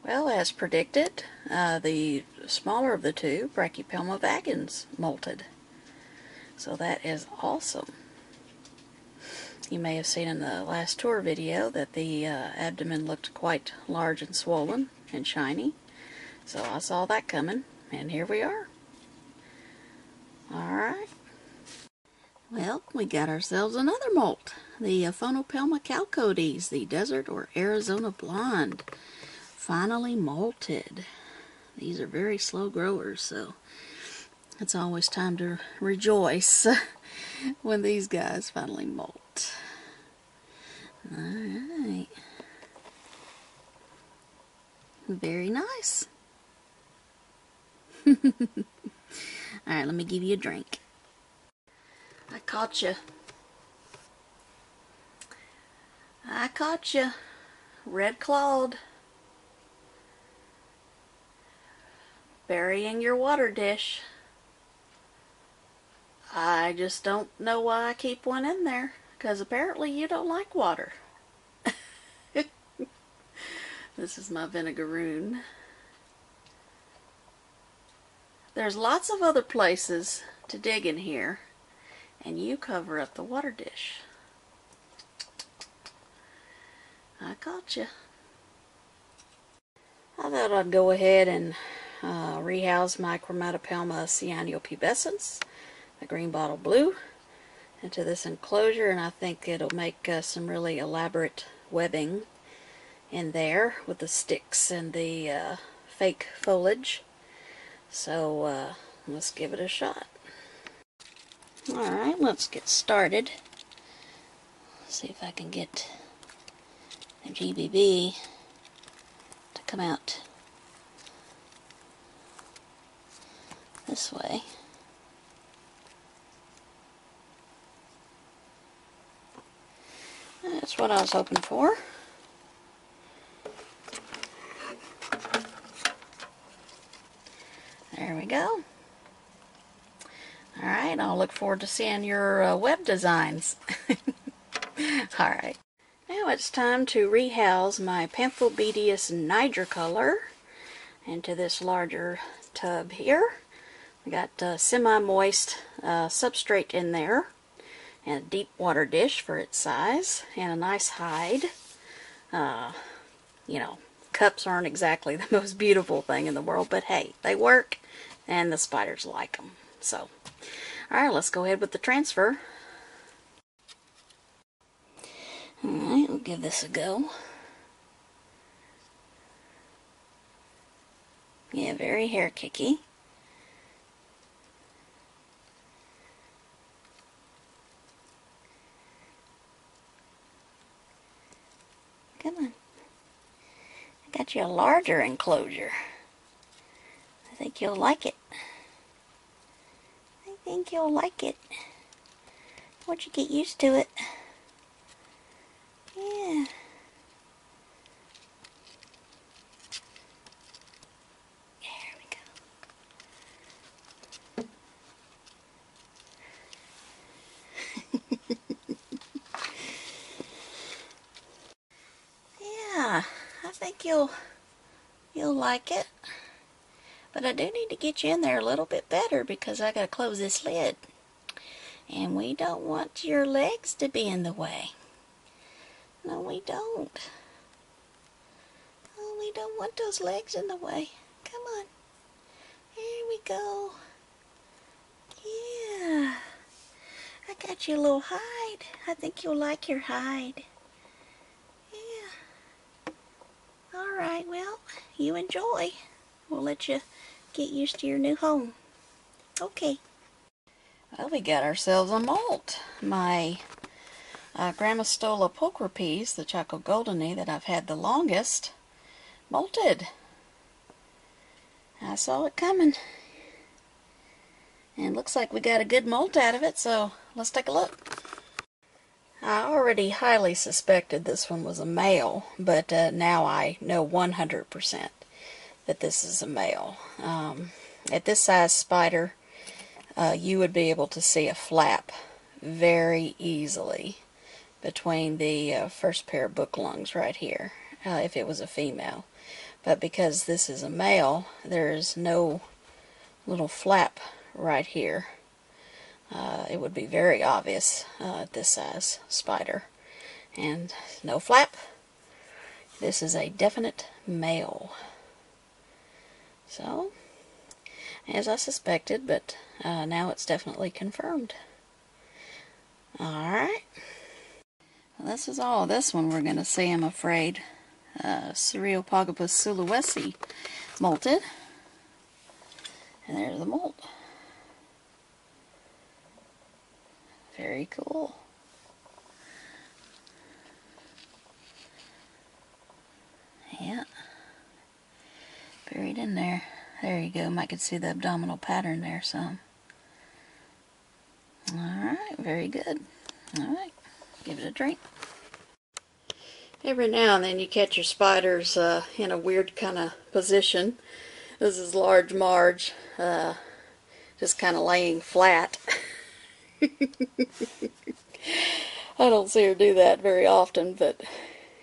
Well, as predicted, the smaller of the two, Brachypelma vagans, molted. So that is awesome. You may have seen in the last tour video that the abdomen looked quite large and swollen and shiny. So I saw that coming, and here we are. Alright. Well, we got ourselves another molt. The Phonopelma chalcodes, the desert or Arizona blonde. Finally molted. These are very slow growers, so it's always time to rejoice when these guys finally molt. Alright. Very nice. Alright, let me give you a drink. I caught you. I caught you. Red clawed. Burying your water dish. I just don't know why I keep one in there, because apparently you don't like water. This is my vinegaroon. There's lots of other places to dig in here, and you cover up the water dish. I caught you. I thought I'd go ahead and rehouse my Chromatopelma cyanopubescens, the green bottle blue, into this enclosure, and I think it'll make some really elaborate webbing in there with the sticks and the fake foliage. So let's give it a shot. Alright, let's get started. See if I can get the GBB to come out this way. That's what I was hoping for. There we go. Alright, I'll look forward to seeing your web designs. Alright. Now it's time to rehouse my Pamphobedius Niger color into this larger tub here. We got semi-moist substrate in there, and a deep water dish for its size, and a nice hide. You know, cups aren't exactly the most beautiful thing in the world, but hey, they work, and the spiders like them. So, alright, let's go ahead with the transfer. Alright, we'll give this a go. Yeah, very hair kicky. Come on. I got you a larger enclosure. I think you'll like it. I think you'll like it. Once you get used to it. Yeah. There we go. Yeah, I think you'll like it. But I do need to get you in there a little bit better because I gotta close this lid. And we don't want your legs to be in the way. No, we don't. Oh, we don't want those legs in the way. Come on. Here we go. Yeah. I got you a little hide. I think you'll like your hide. Yeah. Alright, well, you enjoy. We'll let you get used to your new home. Okay. Well, we got ourselves a molt. My Grammostola pulchripes, the Chaco goldeni that I've had the longest, molted. I saw it coming. And looks like we got a good molt out of it, so let's take a look. I already highly suspected this one was a male, but now I know 100% that this is a male. At this size spider, you would be able to see a flap very easily between the first pair of book lungs right here, if it was a female. But because this is a male, there's no little flap right here. It would be very obvious at this size spider. And no flap. This is a definite male. So, as I suspected, but now it's definitely confirmed. Alright. Well, this is all this one we're going to see, I'm afraid. Cereopagopus sulawesi molted. And there's the molt. Very cool. Yeah. Buried in there. There you go. Might could see the abdominal pattern there some. Alright, very good. Alright, give it a drink. Every now and then you catch your spiders in a weird kind of position. This is large Marge, just kind of laying flat. I don't see her do that very often, but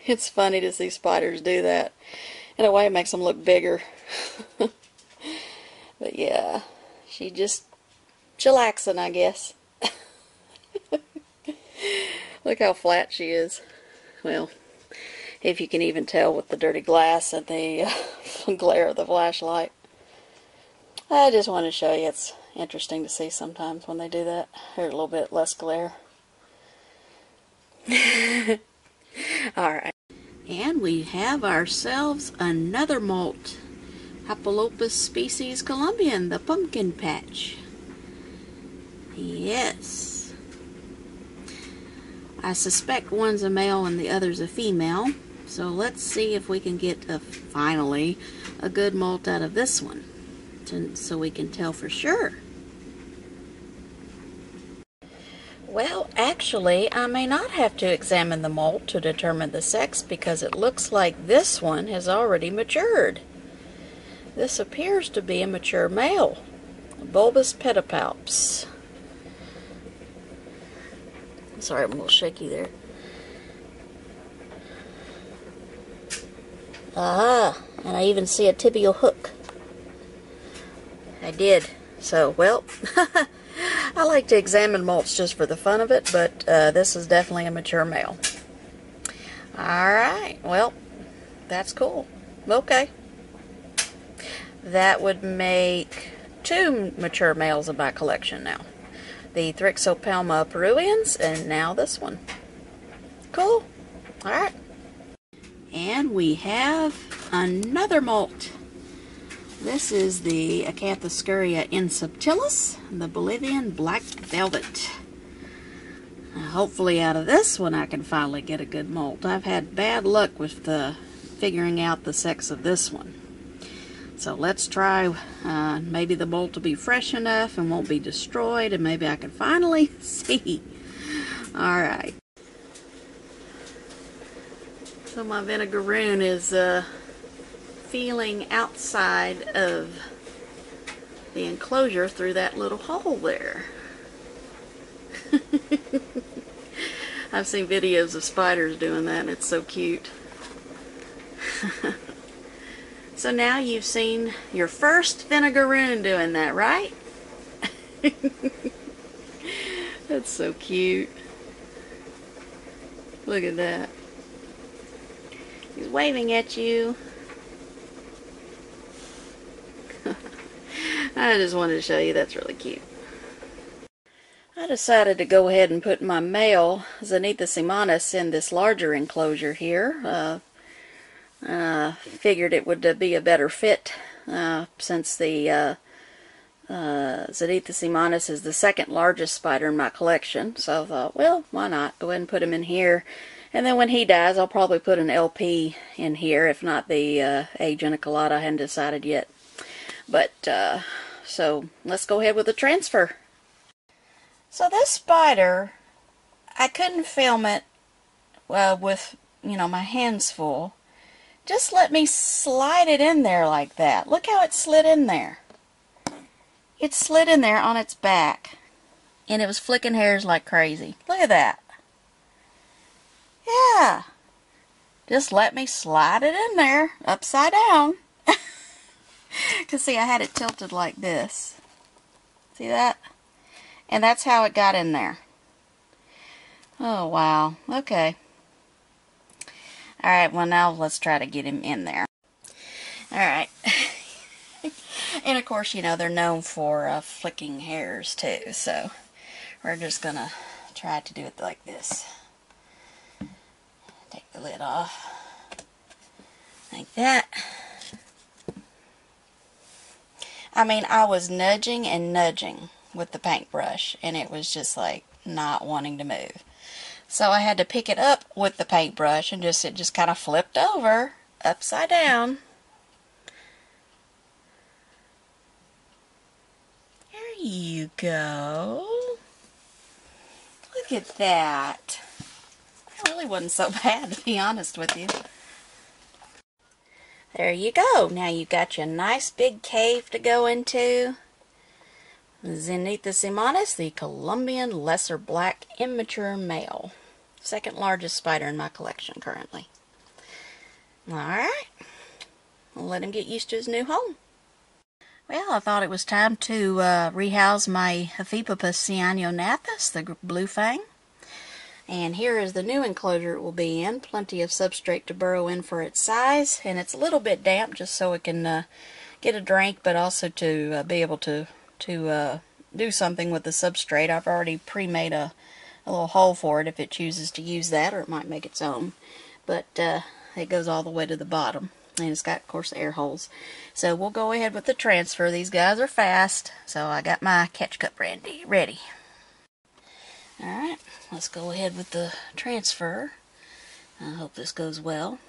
it's funny to see spiders do that. In a way, it makes them look bigger. But yeah, she just chillaxing, I guess. Look how flat she is. Well, if you can even tell with the dirty glass and the glare of the flashlight. I just wanted to show you. It's interesting to see sometimes when they do that. There's a little bit less glare. Alright. And we have ourselves another molt. Hapalopus species columbian, the pumpkin patch. Yes. I suspect one's a male and the other's a female. So let's see if we can get finally a good molt out of this one, so we can tell for sure. Well, actually, I may not have to examine the molt to determine the sex, because it looks like this one has already matured. This appears to be a mature male, bulbous pedipalps. Sorry, I'm a little shaky there. Ah, and I even see a tibial hook. I did. So, well, I like to examine molts just for the fun of it, but this is definitely a mature male. Alright, well, that's cool. Okay. That would make 2 mature males in my collection now. The Thrixopelma peruvians, and now this one. Cool. Alright. And we have another molt. This is the Acanthoscurria insubtilis, the Bolivian black velvet. Hopefully out of this one I can finally get a good molt. I've had bad luck with figuring out the sex of this one. So let's try, maybe the molt will be fresh enough and won't be destroyed, and maybe I can finally see. Alright. So my vinegaroon is feeling outside of the enclosure through that little hole there. I've seen videos of spiders doing that, and it's so cute. So now you've seen your first vinegaroon doing that, right? That's so cute. Look at that. He's waving at you. I just wanted to show you, that's really cute. I decided to go ahead and put my male Zenithus imanus in this larger enclosure here. Figured it would be a better fit since the Zenithus imanus is the second largest spider in my collection. So I thought, well, why not? Go ahead and put him in here. And then when he dies, I'll probably put an LP in here, if not the A. geniculata. I hadn't decided yet. But, so let's go ahead with the transfer. So this spider, I couldn't film it with, my hands full. Just let me slide it in there like that. Look how it slid in there. It slid in there on its back. And it was flicking hairs like crazy. Look at that. Yeah. just let me slide it in there upside down. Because see, I had it tilted like this. See that? And that's how it got in there. Oh, wow. Okay. Alright, well now let's try to get him in there. Alright. And of course, you know, they're known for flicking hairs too, so we're just going to try to do it like this. Take the lid off. Like that. I mean, I was nudging and nudging with the paintbrush, and it was just like not wanting to move. So I had to pick it up with the paintbrush, and it just kind of flipped over upside down. There you go. Look at that. That really wasn't so bad, to be honest with you. There you go. Now you got your nice big cave to go into. Zenithus immanis, the Columbian lesser black immature male. Second largest spider in my collection currently. Alright. We'll let him get used to his new home. Well, I thought it was time to rehouse my Hephippus cyanognathus, the blue fang. And here is the new enclosure it will be in. Plenty of substrate to burrow in for its size. And it's a little bit damp just so it can get a drink, but also to be able to do something with the substrate. I've already pre-made a little hole for it if it chooses to use that, or it might make its own. But it goes all the way to the bottom. And it's got, of course, air holes. So we'll go ahead with the transfer. These guys are fast. So I got my ketchup brandy ready. Alright, let's go ahead with the transfer. I hope this goes well.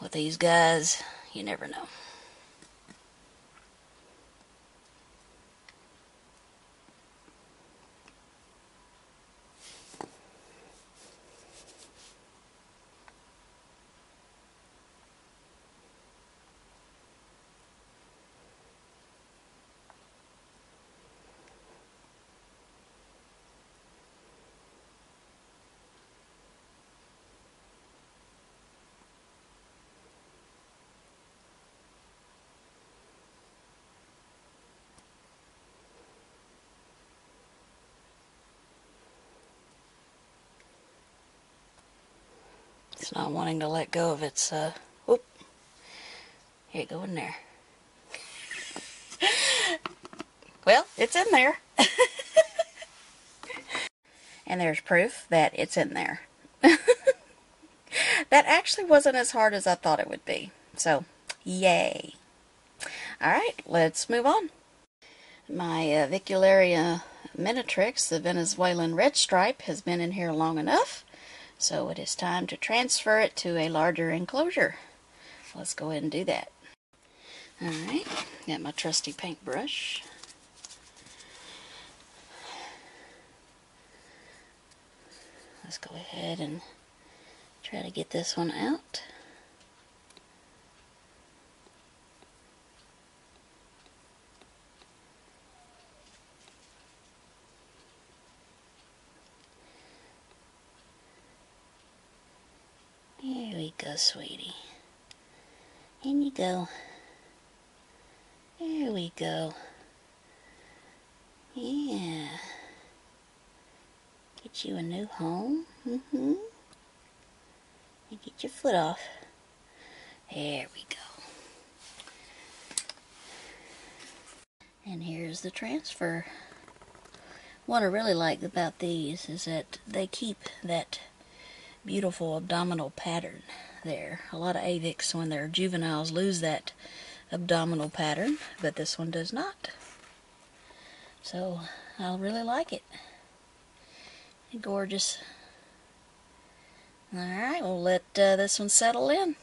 With these guys, you never know. It's not wanting to let go of its, whoop. Here, go in there. Well, it's in there. And there's proof that it's in there. That actually wasn't as hard as I thought it would be. So, yay. Alright, let's move on. My Vicularia minatrix, the Venezuelan red stripe, has been in here long enough. So it is time to transfer it to a larger enclosure. Let's go ahead and do that. Alright, got my trusty paintbrush. Let's go ahead and try to get this one out. There we go, sweetie. In you go. There we go. Yeah. Get you a new home. And get your foot off. There we go. And here's the transfer. What I really like about these is that they keep that beautiful abdominal pattern there. A lot of avics, when they're juveniles, lose that abdominal pattern, but this one does not. So I really like it. Gorgeous. Alright, we'll let this one settle in.